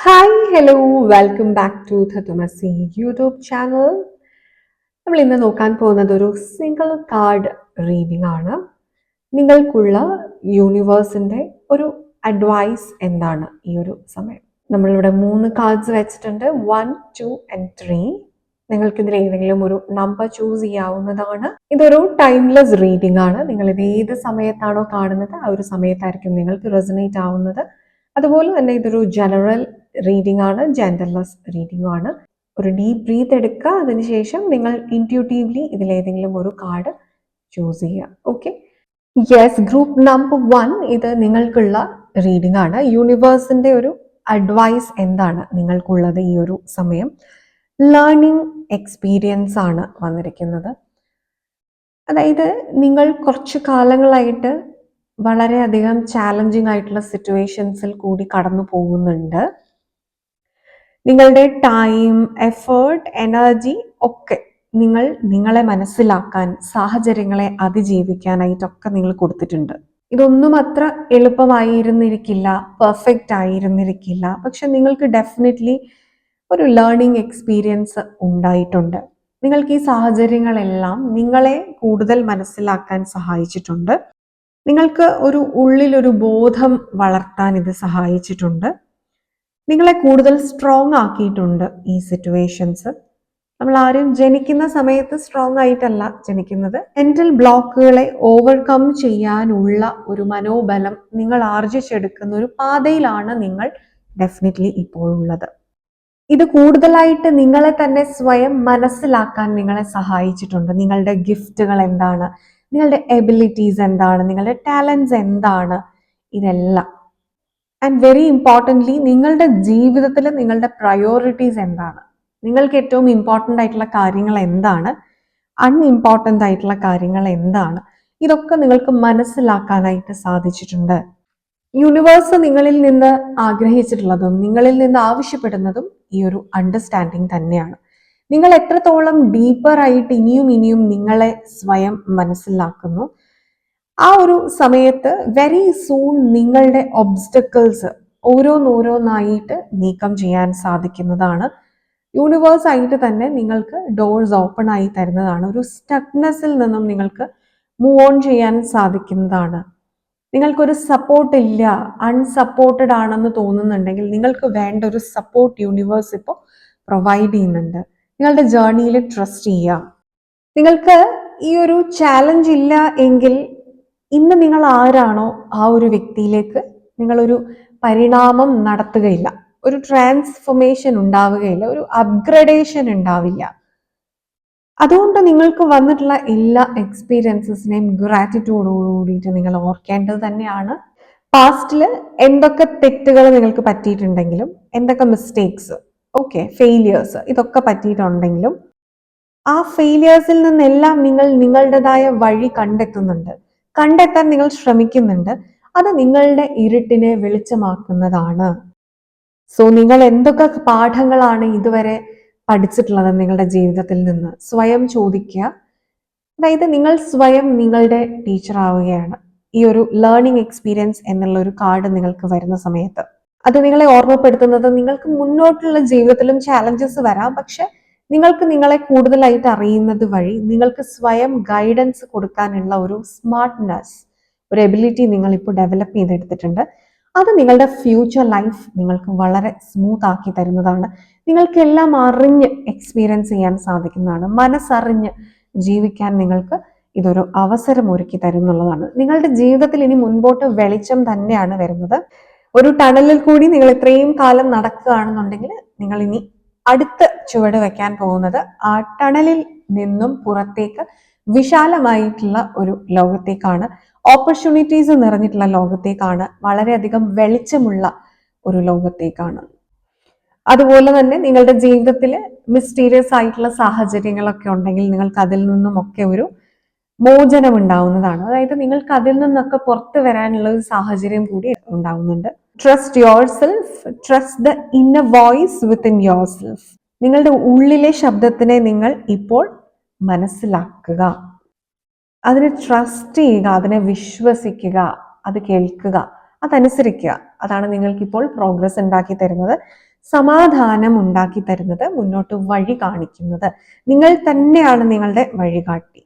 Hi hello welcome back to ധതുമസി YouTube channel. നമ്മൾ ഇന്ന് നോക്കാൻ പോകുന്നത് ഒരു സിംഗിൾ കാർഡ് റീഡിംഗ് ആണ്. നിങ്ങൾക്കുള്ള യൂണിവേഴ്സിന്റെ ഒരു അഡ്വൈസ് എന്താണ് ഈ ഒരു സമയം? നമ്മളിവിടെ 3 കാർഡ്സ് വെച്ചിട്ടുണ്ട്, 1, 2 and 3. നിങ്ങൾക്ക് ഇതിൽ ഏതെങ്കിലും ഒരു നമ്പർ ചൂസ് ചെയ്യാവുന്നതാണ്. ഇതൊരു ടൈംലെസ് റീഡിംഗ് ആണ്. നിങ്ങൾ ഇത് ഏത് സമയത്താണോ കാണുന്നത് ആ ഒരു സമയത്തായിരിക്കും നിങ്ങൾക്ക് റെസനേറ്റ് ആവുന്നത്. അതുപോലെ തന്നെ ഇതൊരു ജനറൽ റീഡിംഗ് ആണ്, ജെൻഡർലെസ് റീഡിംഗ് ആണ്. ഒരു ഡീപ്പ് ബ്രീത്ത് എടുക്കുക, അതിനുശേഷം നിങ്ങൾ ഇൻറ്റ്യൂട്ടീവ്ലി ഇതിലേതെങ്കിലും ഒരു കാർഡ് ചൂസ് ചെയ്യുക. ഓക്കെ, യെസ്, ഗ്രൂപ്പ് നമ്പർ 1 ഇത് നിങ്ങൾക്കുള്ള റീഡിംഗ് ആണ്. യൂണിവേഴ്സിന്റെ ഒരു അഡ്വൈസ് എന്താണ് നിങ്ങൾക്കുള്ളത് ഈ ഒരു സമയം? ലേണിംഗ് എക്സ്പീരിയൻസ് ആണ് വന്നിരിക്കുന്നത്. അതായത് നിങ്ങൾ കുറച്ച് കാലങ്ങളായിട്ട് വളരെയധികം ചാലഞ്ചിങ് ആയിട്ടുള്ള സിറ്റുവേഷൻസിൽ കൂടി കടന്നു പോകുന്നുണ്ട്. നിങ്ങളുടെ ടൈം, എഫേർട്ട്, എനർജി ഒക്കെ നിങ്ങൾ നിങ്ങളെ മനസ്സിലാക്കാൻ, സാഹചര്യങ്ങളെ അതിജീവിക്കാനായിട്ടൊക്കെ നിങ്ങൾ കൊടുത്തിട്ടുണ്ട്. ഇതൊന്നും അത്ര എളുപ്പമായിരുന്നിരിക്കില്ല, പെർഫെക്റ്റ് ആയിരുന്നിരിക്കില്ല, പക്ഷെ നിങ്ങൾക്ക് ഡെഫിനറ്റ്ലി ഒരു ലേണിംഗ് എക്സ്പീരിയൻസ് ഉണ്ടായിട്ടുണ്ട്. നിങ്ങൾക്ക് ഈ സാഹചര്യങ്ങളെല്ലാം നിങ്ങളെ കൂടുതൽ മനസ്സിലാക്കാൻ സഹായിച്ചിട്ടുണ്ട്. നിങ്ങൾക്ക് ഒരു ഉള്ളിലൊരു ബോധം വളർത്താൻ ഇത് സഹായിച്ചിട്ടുണ്ട്. നിങ്ങളെ കൂടുതൽ സ്ട്രോങ് ആക്കിയിട്ടുണ്ട് ഈ സിറ്റുവേഷൻസ്. നമ്മൾ ആരും ജനിക്കുന്ന സമയത്ത് സ്ട്രോങ് ആയിട്ടല്ല ജനിക്കുന്നത്. മെന്റൽ ബ്ലോക്കുകളെ ഓവർകം ചെയ്യാനുള്ള ഒരു മനോബലം നിങ്ങൾ ആർജിച്ചെടുക്കുന്ന ഒരു പാതയിലാണ് നിങ്ങൾ ഡെഫിനറ്റ്ലി ഇപ്പോൾ ഉള്ളത്. ഇത് കൂടുതലായിട്ട് നിങ്ങളെ തന്നെ സ്വയം മനസ്സിലാക്കാൻ നിങ്ങളെ സഹായിച്ചിട്ടുണ്ട്. നിങ്ങളുടെ ഗിഫ്റ്റുകൾ എന്താണ്, നിങ്ങളുടെ എബിലിറ്റീസ് എന്താണ്, നിങ്ങളുടെ ടാലൻസ് എന്താണ്, ഇതെല്ലാം. ആൻഡ് വെരി ഇമ്പോർട്ടൻ്റ്ലി നിങ്ങളുടെ ജീവിതത്തിൽ നിങ്ങളുടെ പ്രയോറിറ്റീസ് എന്താണ്, നിങ്ങൾക്ക് ഏറ്റവും ഇമ്പോർട്ടൻ്റ് ആയിട്ടുള്ള കാര്യങ്ങൾ എന്താണ്, അൺഇമ്പോർട്ടൻ്റ് ആയിട്ടുള്ള കാര്യങ്ങൾ എന്താണ്, ഇതൊക്കെ നിങ്ങൾക്ക് മനസ്സിലാക്കാനായിട്ട് സാധിച്ചിട്ടുണ്ട്. യൂണിവേഴ്സ് നിങ്ങളിൽ നിന്ന് ആഗ്രഹിച്ചിട്ടുള്ളതും നിങ്ങളിൽ നിന്ന് ആവശ്യപ്പെടുന്നതും ഈ ഒരു അണ്ടർസ്റ്റാൻഡിങ് തന്നെയാണ്. നിങ്ങൾ എത്രത്തോളം ഡീപ്പർ ആയിട്ട് ഇനിയും നിങ്ങളെ സ്വയം മനസ്സിലാക്കുന്നു, ആ ഒരു സമയത്ത് വെരി സൂൺ നിങ്ങളുടെ ഒബ്സ്റ്റക്കിൾസ് ഓരോന്നായിട്ട് നീക്കം ചെയ്യാൻ സാധിക്കുന്നതാണ്. യൂണിവേഴ്സ് ആയിട്ട് തന്നെ നിങ്ങൾക്ക് ഡോർസ് ഓപ്പൺ ആയി തരുന്നതാണ്. ഒരു സ്റ്റക്നെസ്സിൽ നിന്നും നിങ്ങൾക്ക് മൂവ് ഓൺ ചെയ്യാൻ സാധിക്കുന്നതാണ്. നിങ്ങൾക്കൊരു സപ്പോർട്ട് ഇല്ല, അൺസപ്പോർട്ടഡ് ആണെന്ന് തോന്നുന്നുണ്ടെങ്കിൽ നിങ്ങൾക്ക് വേണ്ട ഒരു സപ്പോർട്ട് യൂണിവേഴ്സ് ഇപ്പോൾ പ്രൊവൈഡ് ചെയ്യുന്നുണ്ട്. നിങ്ങളുടെ ജേർണിയിൽ ട്രസ്റ്റ് ചെയ്യുക. നിങ്ങൾക്ക് ഈ ഒരു ചാലഞ്ച് ഇല്ല എങ്കിൽ ഇന്ന് നിങ്ങൾ ആരാണോ ആ ഒരു വ്യക്തിയിലേക്ക് നിങ്ങളൊരു പരിണാമം നടത്തുകയില്ല, ഒരു ട്രാൻസ്ഫോർമേഷൻ ഉണ്ടാവുകയില്ല, ഒരു അപ്ഗ്രഡേഷൻ ഉണ്ടാവില്ല. അതുകൊണ്ട് നിങ്ങൾക്ക് വന്നിട്ടുള്ള എല്ലാ എക്സ്പീരിയൻസസിനെയും ഗ്രാറ്റിറ്റ്യൂഡോടുകൂടിയിട്ട് നിങ്ങൾ ഓർക്കേണ്ടത് തന്നെയാണ്. പാസ്റ്റിൽ എന്തൊക്കെ തെറ്റുകൾ നിങ്ങൾക്ക് പറ്റിയിട്ടുണ്ടെങ്കിലും, എന്തൊക്കെ മിസ്റ്റേക്സ്, ഫെയിലിയേഴ്സ് ഇതൊക്കെ പറ്റിയിട്ടുണ്ടെങ്കിലും ആ ഫെയിലിയേഴ്സിൽ നിന്നെല്ലാം നിങ്ങൾ നിങ്ങളുടേതായ വഴി കണ്ടെത്താൻ നിങ്ങൾ ശ്രമിക്കുന്നുണ്ട്. അത് നിങ്ങളുടെ ഇരുട്ടിനെ വെളിച്ചമാക്കുന്നതാണ്. സോ നിങ്ങൾ എന്തൊക്കെ പാഠങ്ങളാണ് ഇതുവരെ പഠിച്ചിട്ടുള്ളത് നിങ്ങളുടെ ജീവിതത്തിൽ നിന്ന് സ്വയം ചോദിക്കുക. അതായത് നിങ്ങൾ സ്വയം നിങ്ങളുടെ ടീച്ചർ ആവുകയാണ് ഈ ഒരു ലേണിംഗ് എക്സ്പീരിയൻസ് എന്നുള്ള ഒരു കാർഡ് നിങ്ങൾക്ക് വരുന്ന സമയത്ത്. അത് നിങ്ങളെ ഓർമ്മപ്പെടുത്തുന്നത് നിങ്ങൾക്ക് മുന്നോട്ടുള്ള ജീവിതത്തിലും ചാലഞ്ചസ് വരാം, പക്ഷെ നിങ്ങൾക്ക് നിങ്ങളെ കൂടുതലായിട്ട് അറിയുന്നത് വഴി നിങ്ങൾക്ക് സ്വയം ഗൈഡൻസ് കൊടുക്കാനുള്ള ഒരു സ്മാർട്ട്നെസ്, ഒരു എബിലിറ്റി നിങ്ങൾ ഇപ്പോൾ ഡെവലപ്പ് ചെയ്തെടുത്തിട്ടുണ്ട്. അത് നിങ്ങളുടെ ഫ്യൂച്ചർ ലൈഫ് നിങ്ങൾക്ക് വളരെ സ്മൂത്ത് ആക്കി തരുന്നതാണ്. നിങ്ങൾക്കെല്ലാം അറിഞ്ഞ് എക്സ്പീരിയൻസ് ചെയ്യാൻ സാധിക്കുന്നതാണ്. മനസ്സറിഞ്ഞ് ജീവിക്കാൻ നിങ്ങൾക്ക് ഇതൊരു അവസരം ഒരുക്കി തരുന്നുള്ളതാണ്. നിങ്ങളുടെ ജീവിതത്തിൽ ഇനി മുൻപോട്ട് വെളിച്ചം തന്നെയാണ് വരുന്നത്. ഒരു ടണലിൽ കൂടി നിങ്ങൾ ഇത്രയും കാലം നടക്കുകയാണെന്നുണ്ടെങ്കിൽ നിങ്ങൾ ഇനി അടുത്ത ചുവട് വെക്കാൻ പോകുന്നത് ആ ടണലിൽ നിന്നും പുറത്തേക്ക് വിശാലമായിട്ടുള്ള ഒരു ലോകത്തേക്കാണ്, ഓപ്പർച്യൂണിറ്റീസ് നിറഞ്ഞിട്ടുള്ള ലോകത്തേക്കാണ്, വളരെയധികം വെളിച്ചമുള്ള ഒരു ലോകത്തേക്കാണ്. അതുപോലെ തന്നെ നിങ്ങളുടെ ജീവിതത്തിൽ മിസ്റ്റീരിയസ് ആയിട്ടുള്ള സാഹചര്യങ്ങളൊക്കെ ഉണ്ടെങ്കിൽ നിങ്ങൾക്ക് അതിൽ നിന്നുമൊക്കെ ഒരു മോചനം ഉണ്ടാവുന്നതാണ്. അതായത് നിങ്ങൾക്ക് അതിൽ നിന്നൊക്കെ പുറത്തു വരാനുള്ള ഒരു സാഹചര്യം കൂടി ഉണ്ടാവുന്നുണ്ട്. Trust your self, trust the inner voice within your self. നിങ്ങളുടെ ഉള്ളിലെ ശബ്ദത്തിനെ നിങ്ങൾ ഇപ്പോൾ മനസ്സിലാക്കുക, അതിനെ ട്രസ്റ്റ് ചെയ്യുക, അതിനെ വിശ്വസിക്കുക, അത് കേൾക്കുക, അതനുസരിക്കുക. അതാണ് നിങ്ങൾക്കിപ്പോൾ പ്രോഗ്രസ് ഉണ്ടാക്കി തരുന്നത്. സമാധാനം ഉണ്ടാക്കി തരുന്നത്, മുന്നോട്ട് വഴി കാണിക്കുന്നത്. നിങ്ങൾ തന്നെയാണ് നിങ്ങളുടെ വഴികാട്ടി.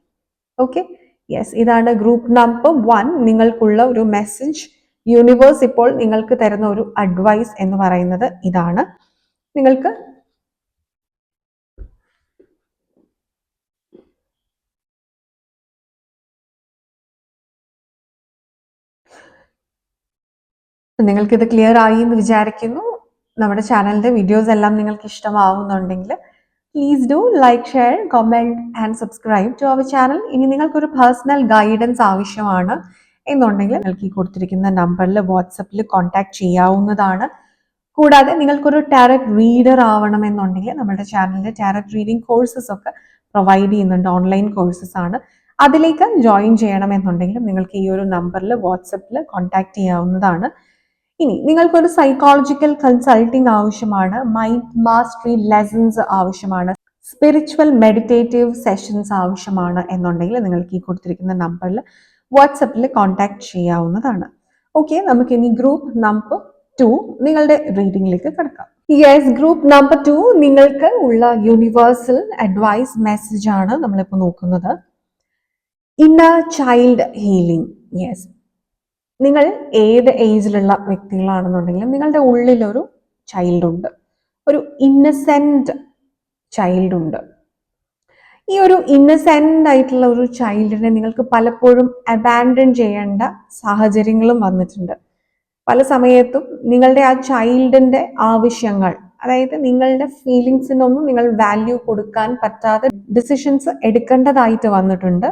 ഓക്കെ, യെസ്, ഇതാണ് ഗ്രൂപ്പ് നമ്പർ 1 നിങ്ങൾക്കുള്ള ഒരു മെസ്സേജ്. യൂണിവേഴ്സ് ഇപ്പോൾ നിങ്ങൾക്ക് തരുന്ന ഒരു അഡ്വൈസ് എന്ന് പറയുന്നത് ഇതാണ്. നിങ്ങൾക്ക് നിങ്ങൾക്കിത് ക്ലിയർ ആയി എന്ന് വിചാരിക്കുന്നു. നമ്മുടെ ചാനലിന്റെ വീഡിയോസ് എല്ലാം നിങ്ങൾക്ക് ഇഷ്ടമാവുന്നുണ്ടെങ്കിൽ please do like, share, comment and subscribe to our channel. ഇനി നിങ്ങൾക്കൊരു പേഴ്സണൽ ഗൈഡൻസ് ആവശ്യമാണ് എന്നുണ്ടെങ്കിൽ നിങ്ങൾക്ക് ഈ കൊടുത്തിരിക്കുന്ന നമ്പറിൽ വാട്സപ്പിൽ കോൺടാക്ട് ചെയ്യാവുന്നതാണ്. കൂടാതെ നിങ്ങൾക്കൊരു ടാരറ്റ് റീഡർ ആവണമെന്നുണ്ടെങ്കിൽ നമ്മുടെ ചാനലിൽ ടാരറ്റ് റീഡിംഗ് കോഴ്സസ് ഒക്കെ പ്രൊവൈഡ് ചെയ്യുന്നുണ്ട്. ഓൺലൈൻ കോഴ്സസ് ആണ്. അതിലേക്ക് ജോയിൻ ചെയ്യണമെന്നുണ്ടെങ്കിൽ നിങ്ങൾക്ക് ഈ ഒരു നമ്പറിൽ വാട്സപ്പിൽ കോൺടാക്ട് ചെയ്യാവുന്നതാണ്. ഇനി നിങ്ങൾക്കൊരു സൈക്കോളജിക്കൽ കൺസൾട്ടിങ് ആവശ്യമാണ്, മൈൻഡ് മാസ്റ്ററി ലെസൺസ് ആവശ്യമാണ്, സ്പിരിച്വൽ മെഡിറ്റേറ്റീവ് സെഷൻസ് ആവശ്യമാണ് എന്നുണ്ടെങ്കിൽ നിങ്ങൾക്ക് ഈ കൊടുത്തിരിക്കുന്ന നമ്പറിൽ വാട്സപ്പിൽ കോൺടാക്ട് ചെയ്യാവുന്നതാണ്. ഓക്കെ, നമുക്ക് ഇനി ഗ്രൂപ്പ് നമ്പർ 2 നിങ്ങളുടെ റീഡിംഗിലേക്ക് കിടക്കാം. യെസ്, ഗ്രൂപ്പ് നമ്പർ 2 നിങ്ങൾക്ക് ഉള്ള യൂണിവേഴ്സൽ അഡ്വൈസ് മെസ്സേജ് ആണ് നമ്മളിപ്പോൾ നോക്കുന്നത്. Inner child healing. യെസ്, നിങ്ങൾ ഏത് ഏജിലുള്ള വ്യക്തികളാണെന്നുണ്ടെങ്കിലും നിങ്ങളുടെ ഉള്ളിലൊരു ചൈൽഡ് ഉണ്ട്, ഒരു ഇന്നസെന്റ് ചൈൽഡ് ഉണ്ട്. ഈ ഒരു ഇന്നസെന്റ് ആയിട്ടുള്ള ഒരു ചൈൽഡിനെ നിങ്ങൾക്ക് പലപ്പോഴും അബാൻഡൺ ചെയ്യേണ്ട സാഹചര്യങ്ങളും വന്നിട്ടുണ്ട്. പല സമയത്തും നിങ്ങളുടെ ആ ചൈൽഡിന്റെ ആവശ്യങ്ങൾ, അതായത് നിങ്ങളുടെ ഫീലിങ്സിനൊന്നും നിങ്ങൾ വാല്യൂ കൊടുക്കാൻ പറ്റാതെ ഡിസിഷൻസ് എടുക്കേണ്ടതായിട്ട് വന്നിട്ടുണ്ട്.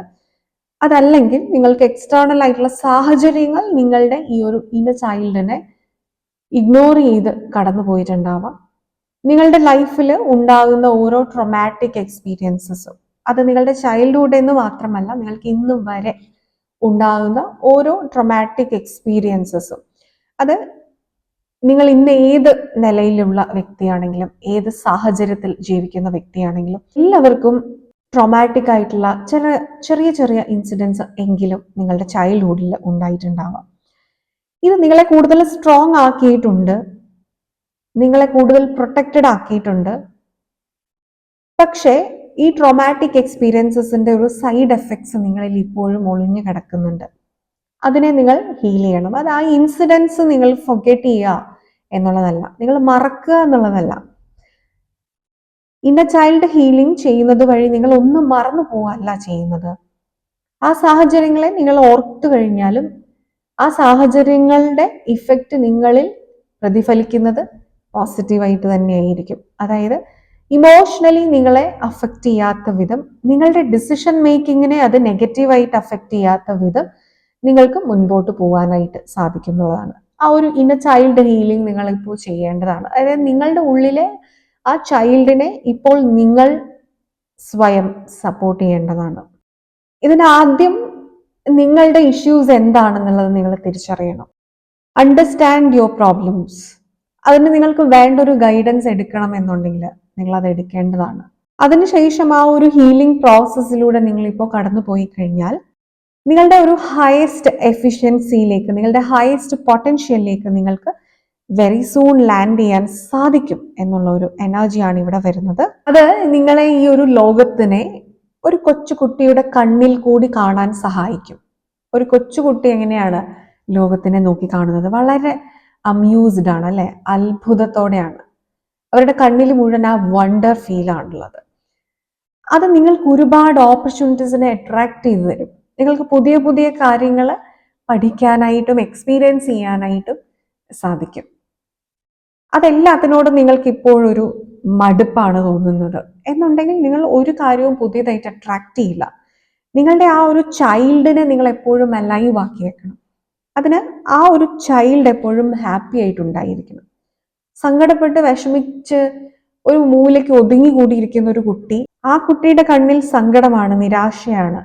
അതല്ലെങ്കിൽ നിങ്ങൾക്ക് എക്സ്റ്റേണൽ ആയിട്ടുള്ള സാഹചര്യങ്ങൾ നിങ്ങളുടെ ഈ ഒരു ഇന്നർ ചൈൽഡിനെ ഇഗ്നോർ ചെയ്ത് കടന്നു പോയിട്ടുണ്ടാവാം. നിങ്ങളുടെ ലൈഫിൽ ഉണ്ടാകുന്ന ഓരോ ട്രോമാറ്റിക് എക്സ്പീരിയൻസസും, അത് നിങ്ങളുടെ ചൈൽഡ്ഹുഡ് എന്ന് മാത്രമല്ല, നിങ്ങൾക്ക് ഇന്ന് വരെ ഉണ്ടാകുന്ന ഓരോ ട്രോമാറ്റിക് എക്സ്പീരിയൻസസും, അത് നിങ്ങൾ ഇന്ന് ഏത് നിലയിലുള്ള വ്യക്തിയാണെങ്കിലും ഏത് സാഹചര്യത്തിൽ ജീവിക്കുന്ന വ്യക്തിയാണെങ്കിലും എല്ലാവർക്കും ട്രോമാറ്റിക് ആയിട്ടുള്ള ചെറിയ ചെറിയ ഇൻസിഡൻസ് എങ്കിലും നിങ്ങളുടെ ചൈൽഡ്ഹുഡിൽ ഉണ്ടായിട്ടുണ്ടാവാം. ഇത് നിങ്ങളെ കൂടുതൽ സ്ട്രോങ് ആക്കിയിട്ടുണ്ട്, നിങ്ങളെ കൂടുതൽ പ്രൊട്ടക്റ്റഡ് ആക്കിയിട്ടുണ്ട്. പക്ഷേ ഈ ട്രോമാറ്റിക് എക്സ്പീരിയൻസസിന്റെ ഒരു സൈഡ് എഫക്ട്സ് നിങ്ങളിൽ ഇപ്പോഴും ഒളിഞ്ഞു കിടക്കുന്നുണ്ട്. അതിനെ നിങ്ങൾ ഹീൽ ചെയ്യണം. അത് ആ ഇൻസിഡൻസ് നിങ്ങൾ ഫൊഗെറ്റ് ചെയ്യുക എന്നുള്ളതല്ല, നിങ്ങൾ മറക്കുക എന്നുള്ളതല്ല. ഇന്നർ ചൈൽഡ് ഹീലിംഗ് ചെയ്യുന്നത് വഴി നിങ്ങൾ ഒന്നും മറന്നു പോവല്ല ചെയ്യുന്നത്. ആ സാഹചര്യങ്ങളെ നിങ്ങൾ ഓർത്തു കഴിഞ്ഞാലും ആ സാഹചര്യങ്ങളുടെ ഇഫക്റ്റ് നിങ്ങളിൽ പ്രതിഫലിക്കുന്നത് പോസിറ്റീവായിട്ട് തന്നെയായിരിക്കും. അതായത് ഇമോഷണലി നിങ്ങളെ അഫക്റ്റ് ചെയ്യാത്ത വിധം, നിങ്ങളുടെ ഡിസിഷൻ മേക്കിങ്ങിനെ അത് നെഗറ്റീവായിട്ട് അഫക്റ്റ് ചെയ്യാത്ത വിധം നിങ്ങൾക്ക് മുൻപോട്ട് പോകാനായിട്ട് സാധിക്കുന്നതാണ്. ആ ഒരു ഇന്നർ ചൈൽഡ് ഹീലിംഗ് നിങ്ങൾ ഇപ്പോൾ ചെയ്യേണ്ടതാണ്. അതായത് നിങ്ങളുടെ ഉള്ളിലെ ആ ചൈൽഡിനെ ഇപ്പോൾ നിങ്ങൾ സ്വയം സപ്പോർട്ട് ചെയ്യേണ്ടതാണ്. ഇതിനാദ്യം നിങ്ങളുടെ ഇഷ്യൂസ് എന്താണെന്നുള്ളത് നിങ്ങൾ തിരിച്ചറിയണം. Understand your problems. അതിന് നിങ്ങൾക്ക് വേണ്ട ഒരു ഗൈഡൻസ് എടുക്കണം എന്നുണ്ടെങ്കിൽ നിങ്ങൾ അത് എടുക്കേണ്ടതാണ്. അതിനുശേഷം ആ ഒരു ഹീലിംഗ് പ്രോസസ്സിലൂടെ നിങ്ങൾ ഇപ്പോൾ കടന്നു പോയി കഴിഞ്ഞാൽ നിങ്ങളുടെ ഒരു ഹയസ്റ്റ് എഫിഷ്യൻസിയിലേക്ക്, നിങ്ങളുടെ ഹയസ്റ്റ് പൊട്ടൻഷ്യലിലേക്ക് നിങ്ങൾക്ക് വെരി സൂൺ ലാൻഡ് ചെയ്യാൻ സാധിക്കും എന്നുള്ള ഒരു എനർജിയാണ് ഇവിടെ വരുന്നത്. അത് നിങ്ങളെ ഈ ഒരു ലോകത്തിനെ ഒരു കൊച്ചുകുട്ടിയുടെ കണ്ണിൽ കൂടി കാണാൻ സഹായിക്കും. ഒരു കൊച്ചുകുട്ടി എങ്ങനെയാണ് ലോകത്തിനെ നോക്കി കാണുന്നത്? വളരെ അമ്യൂസ്ഡ് ആണ്, അല്ലെ? അത്ഭുതത്തോടെയാണ്. അവരുടെ കണ്ണിൽ മുഴുവൻ ആ വണ്ടർ ഫീൽ ആണുള്ളത്. അത് നിങ്ങൾക്ക് ഒരുപാട് ഓപ്പർച്യൂണിറ്റീസിനെ അട്രാക്ട് ചെയ്തു തരും. നിങ്ങൾക്ക് പുതിയ പുതിയ കാര്യങ്ങൾ പഠിക്കാനായിട്ടും എക്സ്പീരിയൻസ് ചെയ്യാനായിട്ടും സാധിക്കും. അതെല്ലാത്തിനോടും നിങ്ങൾക്ക് ഇപ്പോഴൊരു മടുപ്പാണ് തോന്നുന്നത് എന്നുണ്ടെങ്കിൽ നിങ്ങൾ ഒരു കാര്യവും പുതിയതായിട്ട് അട്രാക്ട് ചെയ്യില്ല. നിങ്ങളുടെ ആ ഒരു ചൈൽഡിനെ നിങ്ങൾ എപ്പോഴും അലൈവ് ആക്കി വെക്കണം. അതിന് ആ ഒരു ചൈൽഡ് എപ്പോഴും ഹാപ്പി ആയിട്ടുണ്ടായിരിക്കണം. സങ്കടപ്പെട്ട് വിഷമിച്ച് ഒരു മൂലയ്ക്ക് ഒതുങ്ങി കൂടിയിരിക്കുന്ന ഒരു കുട്ടി, ആ കുട്ടിയുടെ കണ്ണിൽ സങ്കടമാണ്, നിരാശയാണ്,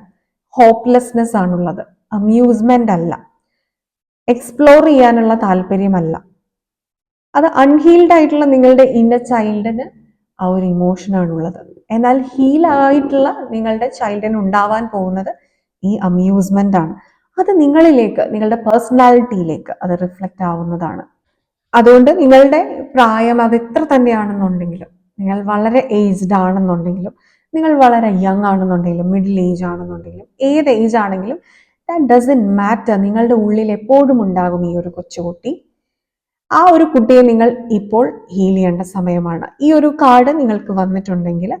ഹോപ്പ്ലെസ്നെസ് ആണുള്ളത്. അമ്യൂസ്മെന്റ് അല്ല, എക്സ്പ്ലോർ ചെയ്യാനുള്ള താല്പര്യമല്ല. അത് അൺഹീൽഡ് ആയിട്ടുള്ള നിങ്ങളുടെ ഇന്നർ ചൈൽഡിന് ആ ഒരു ഇമോഷനാണുള്ളത്. എന്നാൽ ഹീൽ ആയിട്ടുള്ള നിങ്ങളുടെ ചൈൽഡിന് ഉണ്ടാവാൻ പോകുന്നത് ഈ അമ്യൂസ്മെന്റ് ആണ്. അത് നിങ്ങളിലേക്ക്, നിങ്ങളുടെ പേഴ്സണാലിറ്റിയിലേക്ക് അത് റിഫ്ലക്റ്റ് ആവുന്നതാണ്. അതുകൊണ്ട് നിങ്ങളുടെ പ്രായം അത് എത്ര തന്നെയാണെന്നുണ്ടെങ്കിലും, നിങ്ങൾ വളരെ ഏജ്ഡ് ആണെന്നുണ്ടെങ്കിലും, നിങ്ങൾ വളരെ യങ് ആണെന്നുണ്ടെങ്കിലും, മിഡിൽ ഏജ് ആണെന്നുണ്ടെങ്കിലും, ഏത് ഏജ് ആണെങ്കിലും ദാറ്റ് ഡസൻ മാറ്റർ. നിങ്ങളുടെ ഉള്ളിൽ എപ്പോഴും ഉണ്ടാകും ഈ ഒരു കൊച്ചുകുട്ടി. ആ ഒരു കുട്ടിയെ നിങ്ങൾ ഇപ്പോൾ ഹീൽ ചെയ്യേണ്ട സമയമാണ്. ഈ ഒരു കാർഡ് നിങ്ങൾക്ക് വന്നിട്ടുണ്ടെങ്കിൽ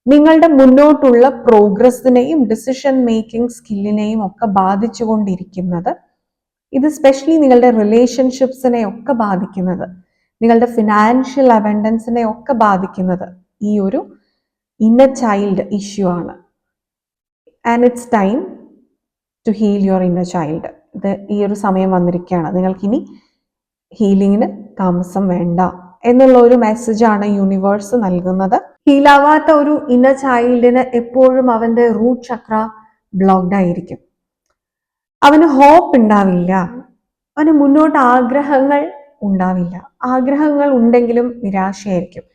നിങ്ങളുടെ മുന്നോട്ടുള്ള പ്രോഗ്രസ്സിനെയും ഡിസിഷൻ മേക്കിംഗ് സ്കില്ലിനെയും ഒക്കെ ബാധിച്ചുകൊണ്ടിരിക്കുന്നത്, ഇത് സ്പെഷ്യലി നിങ്ങളുടെ റിലേഷൻഷിപ്സിനെ ഒക്കെ ബാധിക്കുന്നത്, നിങ്ങളുടെ ഫിനാൻഷ്യൽ അബൻഡൻസിനെ ഒക്കെ ബാധിക്കുന്നത് ഈ ഒരു ഇന്നർ ചൈൽഡ് ഇഷ്യൂ ആണ്. And it's time to heal your inner child. ഇത് ഈ ഒരു സമയം വന്നിരിക്കുകയാണ്. നിങ്ങൾക്കിനി ഹീലിങ്ങിന് താമസം വേണ്ട എന്നുള്ള ഒരു മെസ്സേജാണ് യൂണിവേഴ്സ് നൽകുന്നത്. ഹീലാവാത്ത ഒരു ഇന്നർ ചൈൽഡിന് എപ്പോഴും അവന്റെ റൂട്ട് ചക്ര ബ്ലോക്ക്ഡ് ആയിരിക്കും. അവന് ഹോപ്പ് ഉണ്ടാവില്ല, അവന് മുന്നോട്ട് ആഗ്രഹങ്ങൾ ഉണ്ടാവില്ല. ആഗ്രഹങ്ങൾ ഉണ്ടെങ്കിലും നിരാശയായിരിക്കും.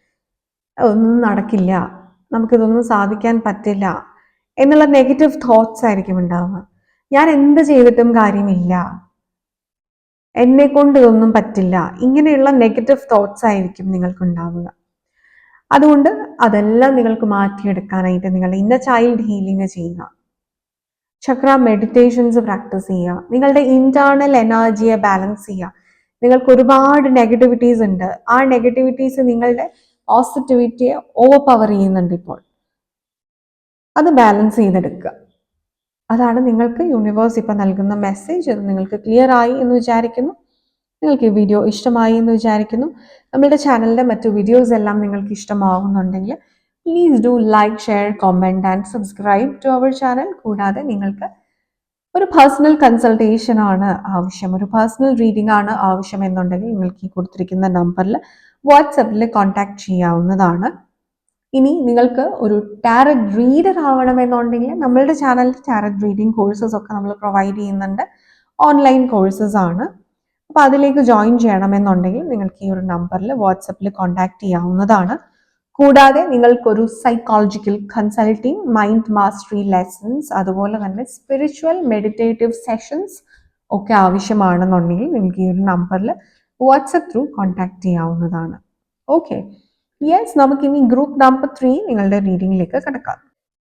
ഒന്നും നടക്കില്ല, നമുക്കിതൊന്നും സാധിക്കാൻ പറ്റില്ല എന്നുള്ള നെഗറ്റീവ് തോട്ട്സ് ആയിരിക്കും ഉണ്ടാവുക. ഞാൻ എന്ത് ചെയ്തിട്ടും കാര്യമില്ല, എന്നെ കൊണ്ട് ഇതൊന്നും പറ്റില്ല, ഇങ്ങനെയുള്ള നെഗറ്റീവ് തോട്ട്സ് ആയിരിക്കും നിങ്ങൾക്ക് ഉണ്ടാവുക. അതുകൊണ്ട് അതെല്ലാം നിങ്ങൾക്ക് മാറ്റിയെടുക്കാനായിട്ട് നിങ്ങൾ ഇന്നർ ചൈൽഡ് ഹീലിംഗ് ചെയ്യുക, ചക്ര മെഡിറ്റേഷൻസ് പ്രാക്ടീസ് ചെയ്യുക, നിങ്ങളുടെ ഇന്റേണൽ എനർജിയെ ബാലൻസ് ചെയ്യുക. നിങ്ങൾക്ക് ഒരുപാട് നെഗറ്റിവിറ്റീസ് ഉണ്ട്, ആ നെഗറ്റിവിറ്റീസ് നിങ്ങളുടെ പോസിറ്റിവിറ്റിയെ ഓവർ പവർ ചെയ്യുന്നുണ്ട്. ഇപ്പോൾ അത് ബാലൻസ് ചെയ്തെടുക്കുക. അതാണ് നിങ്ങൾക്ക് യൂണിവേഴ്സ് ഇപ്പം നൽകുന്ന മെസ്സേജ്. അത് നിങ്ങൾക്ക് ക്ലിയർ ആയി എന്ന് വിചാരിക്കുന്നു. നിങ്ങൾക്ക് ഈ വീഡിയോ ഇഷ്ടമായി എന്ന് വിചാരിക്കുന്നു. നമ്മളുടെ ചാനലിൻ്റെ മറ്റു വീഡിയോസ് എല്ലാം നിങ്ങൾക്ക് ഇഷ്ടമാവുന്നുണ്ടെങ്കിൽ please do like, share, comment and subscribe to our channel. കൂടാതെ നിങ്ങൾക്ക് ഒരു പേഴ്സണൽ കൺസൾട്ടേഷൻ ആണ് ആവശ്യം, ഒരു പേഴ്സണൽ റീഡിംഗ് ആണ് ആവശ്യം എന്നുണ്ടെങ്കിൽ നിങ്ങൾക്ക് ഈ കൊടുത്തിരിക്കുന്ന നമ്പറിൽ വാട്സപ്പിൽ കോൺടാക്ട് ചെയ്യാവുന്നതാണ്. ഇനി നിങ്ങൾക്ക് ഒരു ടാരറ്റ് റീഡർ ആവണമെന്നുണ്ടെങ്കിൽ നമ്മളുടെ ചാനലിൽ ടാരറ്റ് റീഡിംഗ് കോഴ്സസ് ഒക്കെ നമ്മൾ പ്രൊവൈഡ് ചെയ്യുന്നുണ്ട്. ഓൺലൈൻ കോഴ്സസ് ആണ്. അപ്പോൾ അതിലേക്ക് ജോയിൻ ചെയ്യണമെന്നുണ്ടെങ്കിൽ നിങ്ങൾക്ക് ഈ ഒരു നമ്പറിൽ വാട്സപ്പിൽ കോൺടാക്ട് ചെയ്യാവുന്നതാണ്. കൂടാതെ നിങ്ങൾക്കൊരു psychological consulting, mind mastery lessons, അതുപോലെ തന്നെ സ്പിരിച്വൽ മെഡിറ്റേറ്റീവ് സെഷൻസ് ഒക്കെ ആവശ്യമാണെന്നുണ്ടെങ്കിൽ നിങ്ങൾക്ക് ഈ ഒരു നമ്പറിൽ വാട്സപ്പ് ത്രൂ കോൺടാക്ട് ചെയ്യാവുന്നതാണ്. ഓക്കെ, യെസ്, നമുക്കിനി ഗ്രൂപ്പ് നമ്പർ 3 നിങ്ങളുടെ റീഡിങ്ങിലേക്ക് കിടക്കാം.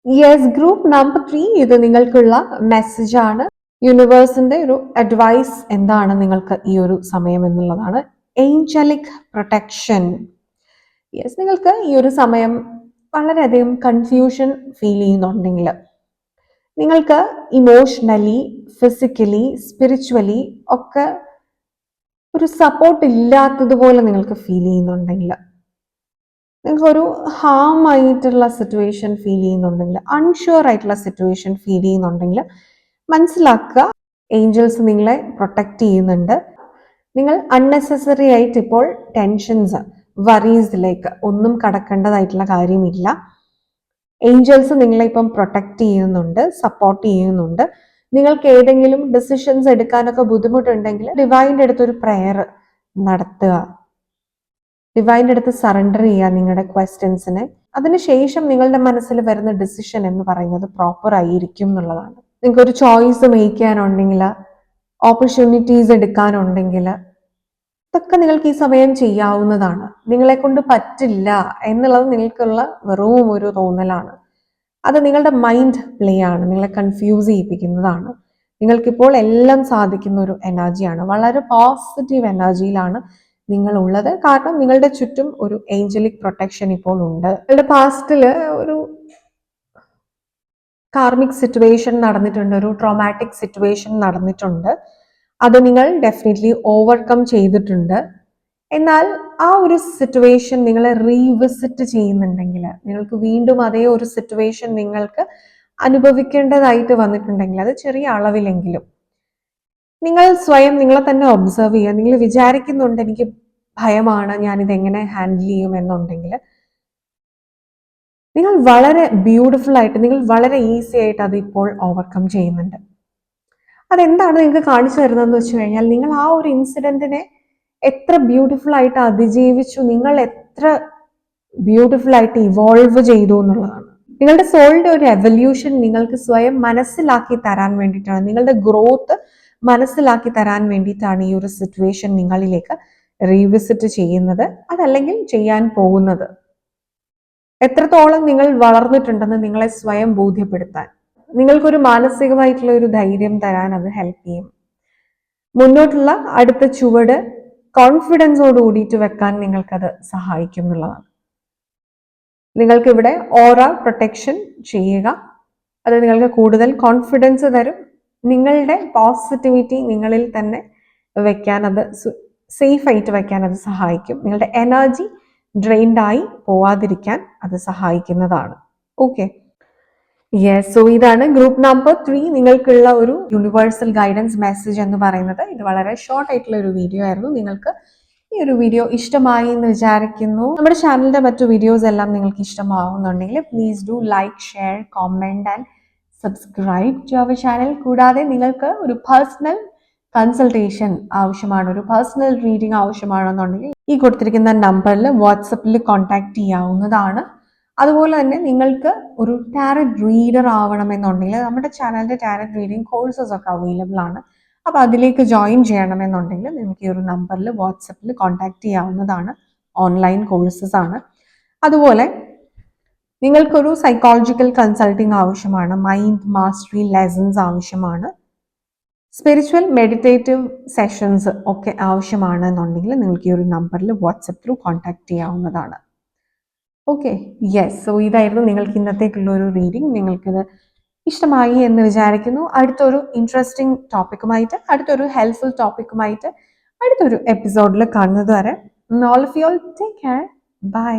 യെസ്, ഗ്രൂപ്പ് നമ്പർ 3 ഇത് നിങ്ങൾക്കുള്ള മെസ്സേജ് ആണ്. യൂണിവേഴ്സിന്റെ ഒരു അഡ്വൈസ് എന്താണ് നിങ്ങൾക്ക് ഈ ഒരു സമയം എന്നുള്ളതാണ്. Angelic protection. യെസ്, നിങ്ങൾക്ക് ഈ ഒരു സമയം വളരെയധികം കൺഫ്യൂഷൻ ഫീൽ ചെയ്യുന്നുണ്ടെങ്കിൽ, നിങ്ങൾക്ക് ഇമോഷണലി, ഫിസിക്കലി, സ്പിരിച്വലി ഒക്കെ ഒരു സപ്പോർട്ട് ഇല്ലാത്തതുപോലെ നിങ്ങൾക്ക് ഫീൽ ചെയ്യുന്നുണ്ടെങ്കിൽ, നിങ്ങൾക്കൊരു ഹാം ആയിട്ടുള്ള സിറ്റുവേഷൻ ഫീൽ ചെയ്യുന്നുണ്ടെങ്കിൽ, അൺഷുവർ ആയിട്ടുള്ള സിറ്റുവേഷൻ ഫീൽ ചെയ്യുന്നുണ്ടെങ്കിൽ മനസ്സിലാക്കുക, ഏഞ്ചൽസ് നിങ്ങളെ പ്രൊട്ടക്റ്റ് ചെയ്യുന്നുണ്ട്. നിങ്ങൾ അൺനെസസറി ആയിട്ട് ഇപ്പോൾ ടെൻഷൻസ്, വറീസിലേക്ക് ഒന്നും കടക്കേണ്ടതായിട്ടുള്ള കാര്യമില്ല. ഏഞ്ചൽസ് നിങ്ങളെ ഇപ്പം പ്രൊട്ടക്റ്റ് ചെയ്യുന്നുണ്ട്, സപ്പോർട്ട് ചെയ്യുന്നുണ്ട്. നിങ്ങൾക്ക് ഏതെങ്കിലും ഡിസിഷൻസ് എടുക്കാനൊക്കെ ബുദ്ധിമുട്ടുണ്ടെങ്കിൽ ഡിവൈൻ്റെ അടുത്തൊരു പ്രെയർ നടത്തുക, ഡിവൈൻ്റെ അടുത്ത് സറണ്ടർ ചെയ്യുക നിങ്ങളുടെ ക്വസ്റ്റ്യൻസിന്. അതിനുശേഷം നിങ്ങളുടെ മനസ്സിൽ വരുന്ന ഡിസിഷൻ എന്ന് പറയുന്നത് പ്രോപ്പർ ആയിരിക്കും എന്നുള്ളതാണ്. നിങ്ങൾക്ക് ഒരു ചോയ്സ് മേക്ക് ചെയ്യാനുണ്ടെങ്കിൽ, ഓപ്പർച്യൂണിറ്റീസ് എടുക്കാനുണ്ടെങ്കിൽ, ഇതൊക്കെ നിങ്ങൾക്ക് ഈ സമയം ചെയ്യാവുന്നതാണ്. നിങ്ങളെ കൊണ്ട് പറ്റില്ല എന്നുള്ളത് നിങ്ങൾക്കുള്ള വെറും ഒരു തോന്നലാണ്. അത് നിങ്ങളുടെ മൈൻഡ് പ്ലേ ആണ്, നിങ്ങളെ കൺഫ്യൂസ് ചെയ്യിപ്പിക്കുന്നതാണ്. നിങ്ങൾക്കിപ്പോൾ എല്ലാം സാധിക്കുന്ന ഒരു എനർജിയാണ്, വളരെ പോസിറ്റീവ് എനർജിയിലാണ് നിങ്ങൾ ഉള്ളത്. കാരണം നിങ്ങളുടെ ചുറ്റും ഒരു ഏഞ്ചലിക് പ്രൊട്ടക്ഷൻ ഇപ്പോൾ ഉണ്ട്. നിങ്ങളുടെ പാസ്റ്റിൽ ഒരു കാർമിക് സിറ്റുവേഷൻ നടന്നിട്ടുണ്ട്, ഒരു ട്രോമാറ്റിക് സിറ്റുവേഷൻ നടന്നിട്ടുണ്ട്. അത് നിങ്ങൾ ഡെഫിനറ്റ്ലി ഓവർകം ചെയ്തിട്ടുണ്ട്. എന്നാൽ ആ ഒരു സിറ്റുവേഷൻ നിങ്ങളെ റീവിസിറ്റ് ചെയ്യുന്നുണ്ടെങ്കിൽ, നിങ്ങൾക്ക് വീണ്ടും അതേ ഒരു സിറ്റുവേഷൻ നിങ്ങൾക്ക് അനുഭവിക്കേണ്ടതായിട്ട് വന്നിട്ടുണ്ടെങ്കിൽ, അത് ചെറിയ അളവിലെങ്കിലും നിങ്ങൾ സ്വയം നിങ്ങളെ തന്നെ ഒബ്സർവ് ചെയ്യുക. നിങ്ങൾ വിചാരിക്കുന്നുണ്ട് എനിക്ക് ഭയമാണ്, ഞാനിതെങ്ങനെ ഹാൻഡിൽ ചെയ്യും എന്നുണ്ടെങ്കിൽ, നിങ്ങൾ വളരെ ബ്യൂട്ടിഫുൾ ആയിട്ട്, നിങ്ങൾ വളരെ ഈസി ആയിട്ട് അത് ഇപ്പോൾ ഓവർകം ചെയ്യുന്നുണ്ട്. അതെന്താണ് നിങ്ങൾക്ക് കാണിച്ചു തരുന്നതെന്ന് വെച്ച് കഴിഞ്ഞാൽ, നിങ്ങൾ ആ ഒരു ഇൻസിഡന്റിനെ എത്ര ബ്യൂട്ടിഫുൾ ആയിട്ട് അതിജീവിച്ചു, നിങ്ങൾ എത്ര ബ്യൂട്ടിഫുൾ ആയിട്ട് ഇവോൾവ് ചെയ്തു എന്നുള്ളതാണ്. നിങ്ങളുടെ സോളിന്റെ ഒരു എവല്യൂഷൻ നിങ്ങൾക്ക് സ്വയം മനസ്സിലാക്കി തരാൻ വേണ്ടിയിട്ടാണ്, നിങ്ങളുടെ ഗ്രോത്ത് മനസ്സിലാക്കി തരാൻ വേണ്ടിയിട്ടാണ് ഈ ഒരു സിറ്റുവേഷൻ നിങ്ങളിലേക്ക് റീവിസിറ്റ് ചെയ്യുന്നത്, അതല്ലെങ്കിൽ ചെയ്യാൻ പോകുന്നത്. എത്രത്തോളം നിങ്ങൾ വളർന്നിട്ടുണ്ടെന്ന് നിങ്ങളെ സ്വയം ബോധ്യപ്പെടുത്താൻ, നിങ്ങൾക്കൊരു മാനസികമായിട്ടുള്ള ഒരു ധൈര്യം തരാൻ അത് ഹെൽപ്പ് ചെയ്യും. മുന്നോട്ടുള്ള അടുത്ത ചുവട് കോൺഫിഡൻസോട് കൂടിയിട്ട് വെക്കാൻ നിങ്ങൾക്കത് സഹായിക്കും എന്നുള്ളതാണ്. നിങ്ങൾക്കിവിടെ ഓറ പ്രൊട്ടക്ഷൻ ചെയ്യുക, അത് നിങ്ങൾക്ക് കൂടുതൽ കോൺഫിഡൻസ് തരും. നിങ്ങളുടെ പോസിറ്റിവിറ്റി നിങ്ങളിൽ തന്നെ വെക്കാൻ, അത് സേഫ് ആയിട്ട് വെക്കാൻ അത് സഹായിക്കും. നിങ്ങളുടെ എനർജി ഡ്രെയിൻഡ് ആയി പോവാതിരിക്കാൻ അത് സഹായിക്കുന്നതാണ്. Okay, yes. സോ ഇതാണ് ഗ്രൂപ്പ് നമ്പർ 3 നിങ്ങൾക്കുള്ള ഒരു യൂണിവേഴ്സൽ ഗൈഡൻസ് മെസ്സേജ് എന്ന് പറയുന്നത്. ഇത് വളരെ ഷോർട്ട് ആയിട്ടുള്ള ഒരു വീഡിയോ ആയിരുന്നു. നിങ്ങൾക്ക് ഈ ഒരു വീഡിയോ ഇഷ്ടമായി എന്ന് വിചാരിക്കുന്നു. നമ്മുടെ ചാനലിന്റെ മറ്റു വീഡിയോസ് എല്ലാം നിങ്ങൾക്ക് ഇഷ്ടമാവുന്നുണ്ടെങ്കിൽ please do like, share, comment and subscribe to our channel. കൂടാതെ നിങ്ങൾക്ക് ഒരു പേഴ്സണൽ കൺസൾട്ടേഷൻ ആവശ്യമാണ്, ഒരു പേഴ്സണൽ റീഡിംഗ് ആവശ്യമാണെന്നുണ്ടെങ്കിൽ ഈ കൊടുത്തിരിക്കുന്ന നമ്പറിൽ വാട്സപ്പിൽ കോൺടാക്ട് ചെയ്യാവുന്നതാണ്. അതുപോലെ തന്നെ നിങ്ങൾക്ക് ഒരു ടാരറ്റ് റീഡർ ആവണമെന്നുണ്ടെങ്കിൽ നമ്മുടെ ചാനലിന്റെ ടാരറ്റ് റീഡിംഗ് കോഴ്സസ് ഒക്കെ അവൈലബിൾ ആണ്. അപ്പോൾ അതിലേക്ക് ജോയിൻ ചെയ്യണമെന്നുണ്ടെങ്കിൽ നിങ്ങൾക്ക് ഈ ഒരു നമ്പറിൽ വാട്സപ്പിൽ കോൺടാക്ട് ചെയ്യാവുന്നതാണ്. ഓൺലൈൻ കോഴ്സസ് ആണ്. അതുപോലെ നിങ്ങൾക്കൊരു സൈക്കോളജിക്കൽ കൺസൾട്ടിങ് ആവശ്യമാണ്, മൈൻഡ് മാസ്റ്ററി ലെസൺസ് ആവശ്യമാണ്, സ്പിരിച്വൽ മെഡിറ്റേറ്റീവ് സെഷൻസ് ഒക്കെ ആവശ്യമാണെന്നുണ്ടെങ്കിൽ നിങ്ങൾക്ക് ഈ ഒരു നമ്പറിൽ വാട്സപ്പ് ത്രൂ കോൺടാക്ട് ചെയ്യാവുന്നതാണ്. Okay, yes. സോ ഇതായിരുന്നു നിങ്ങൾക്ക് ഇന്നത്തേക്കുള്ള ഒരു റീഡിംഗ്. നിങ്ങൾക്കിത് ഇഷ്ടമായി എന്ന് വിചാരിക്കുന്നു. അടുത്തൊരു ഇൻട്രസ്റ്റിംഗ് ടോപ്പിക്കുമായിട്ട്, അടുത്തൊരു ഹെൽപ്ഫുൾ ടോപ്പിക്കുമായിട്ട് അടുത്തൊരു എപ്പിസോഡിൽ കാണുന്നത് വരെ all of you take care. By.